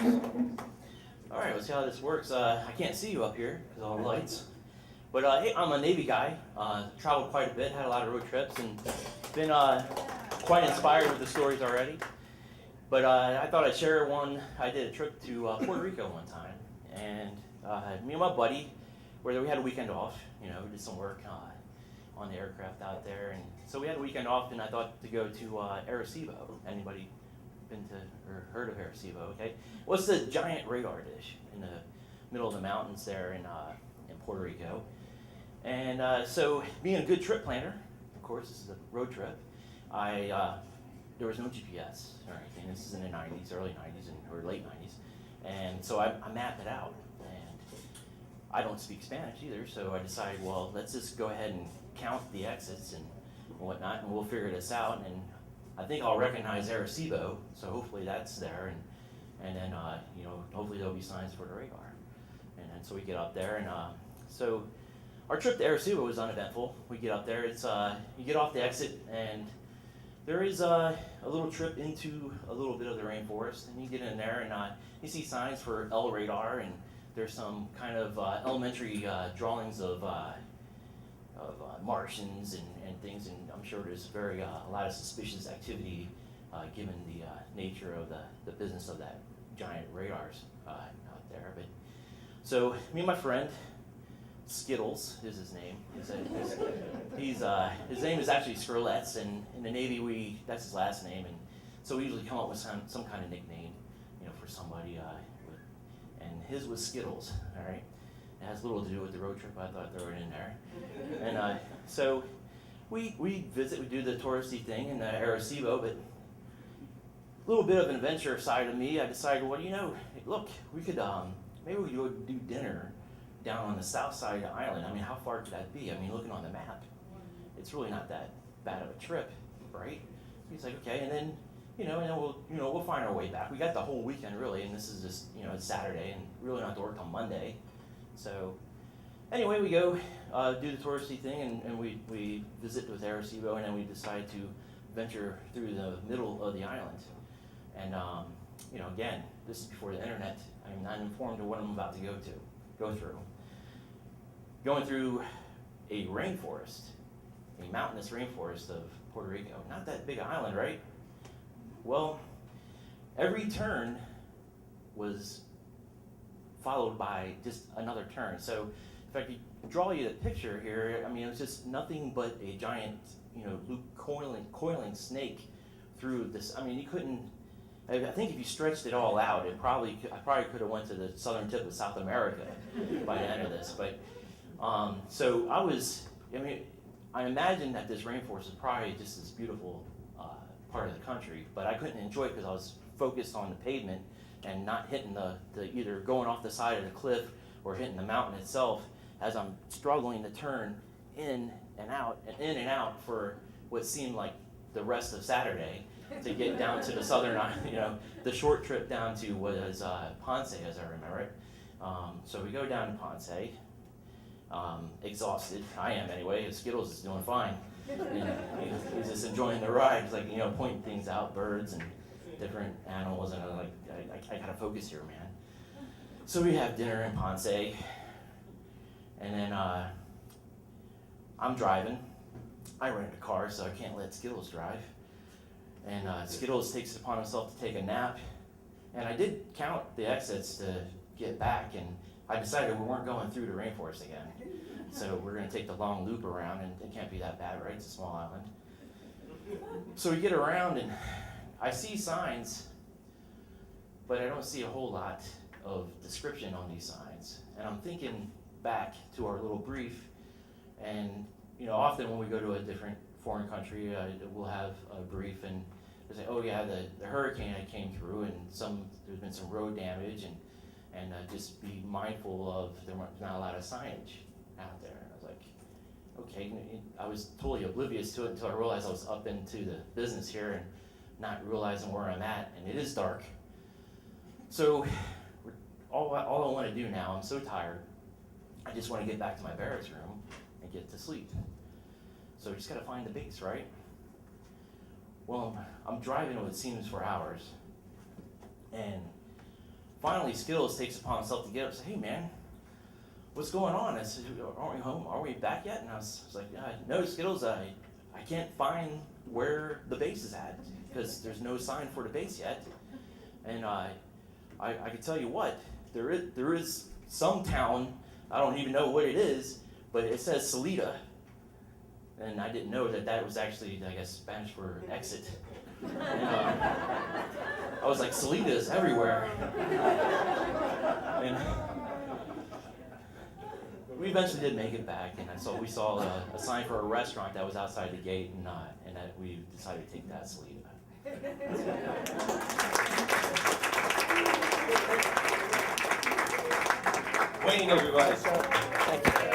All right, let's see how this works. I can't see you up here because of all the lights. But hey, I'm a Navy guy. Traveled quite a bit, had a lot of road trips, and been quite inspired with the stories already. But I thought I'd share one. I did a trip to Puerto Rico one time, and me and my buddy, where we had a weekend off. We did some work on the aircraft out there, and so we had a weekend off, and I thought to go to Arecibo. Anybody been to or heard of Arecibo? Okay, what's the giant radar dish in the middle of the mountains there in Puerto Rico? And so, being a good trip planner, of course, this is a road trip. There was no GPS or anything. This is in the '90s, early '90s, or late '90s, and so I mapped it out. And I don't speak Spanish either, so I decided, well, let's just go ahead and count the exits and whatnot, and we'll figure this out. And I think I'll recognize Arecibo, so hopefully that's there, and then hopefully there'll be signs for the radar. And then so we get up there, and so our trip to Arecibo was uneventful. We get up there, it's you get off the exit, and there is a little trip into a little bit of the rainforest, and you get in there, and you see signs for L radar, and there's some kind of elementary drawings of Martians and things, and I'm sure there's a lot of suspicious activity given the nature of the business of that giant radars out there. But so me and my friend, Skittles is his name. His name is actually Skrillex, and in the Navy that's his last name, and so we usually come up with some kind of nickname, for somebody. And his was Skittles. All right, it has little to do with the road trip. I thought I'd throw it in there. And so we visit, we do the touristy thing in Arecibo, but a little bit of an adventure side of me. I decided, well, look, we could maybe we could go do dinner down on the south side of the island. I mean, how far could that be? I mean, looking on the map, it's really not that bad of a trip, right? He's like, okay, and then we'll find our way back. We got the whole weekend really, and this is just it's Saturday, and really not have to work on Monday. So anyway, we go do the touristy thing, and we visit with Arecibo, and then we decide to venture through the middle of the island. And again, this is before the internet. I'm not informed of what I'm about to go through. Going through a rainforest, a mountainous rainforest of Puerto Rico. Not that big an island, right? Well, every turn was followed by just another turn. So if I could draw you the picture here, I mean, it was just nothing but a giant, loop coiling snake through this. I mean, you couldn't. I think if you stretched it all out, I probably could have went to the southern tip of South America by the end of this. But so I imagine that this rainforest is probably just this beautiful part of the country, but I couldn't enjoy it because I was focused on the pavement and not hitting the either going off the side of the cliff or hitting the mountain itself as I'm struggling to turn in and out for what seemed like the rest of Saturday to get down to the southern, the short trip down to what is Ponce, as I remember it. So we go down to Ponce, exhausted. I am anyway. Skittles is doing fine. And he's just enjoying the ride. He's like, pointing things out, birds and different animals, and I'm like, I gotta focus here, man. So we have dinner in Ponce, and then I'm driving. I rented a car, so I can't let Skittles drive. And Skittles takes it upon himself to take a nap. And I did count the exits to get back, and I decided we weren't going through the rainforest again. So we're going to take the long loop around, and it can't be that bad, right? It's a small island. So we get around, and I see signs, but I don't see a whole lot of description on these signs. And I'm thinking back to our little brief, and often when we go to a different foreign country, we'll have a brief, and they say, oh yeah, the hurricane that came through, and there's been some road damage, and just be mindful of there's not a lot of signage out there. And I was like, okay, I was totally oblivious to it until I realized I was up into the business here and not realizing where I'm at, and it is dark. So all I want to do now, I'm so tired, I just want to get back to my barracks room and get to sleep. So we just got to find the base, right? Well, I'm driving what seems for hours, and finally, Skittles takes it upon himself to get up and say, "Hey, man, what's going on?" I said, "Aren't we home? Are we back yet?" And I was like, "No, Skittles, I can't find where the base is at because there's no sign for the base yet. And I can tell you what, there is some town, I don't even know what it is, but it says Salida." And I didn't know that was actually, I guess, Spanish for exit. And I was like, Salida is everywhere. And we eventually did make it back, and so we saw a sign for a restaurant that was outside the gate, and that we decided to take that Salida. Wayne, everybody. Thank you.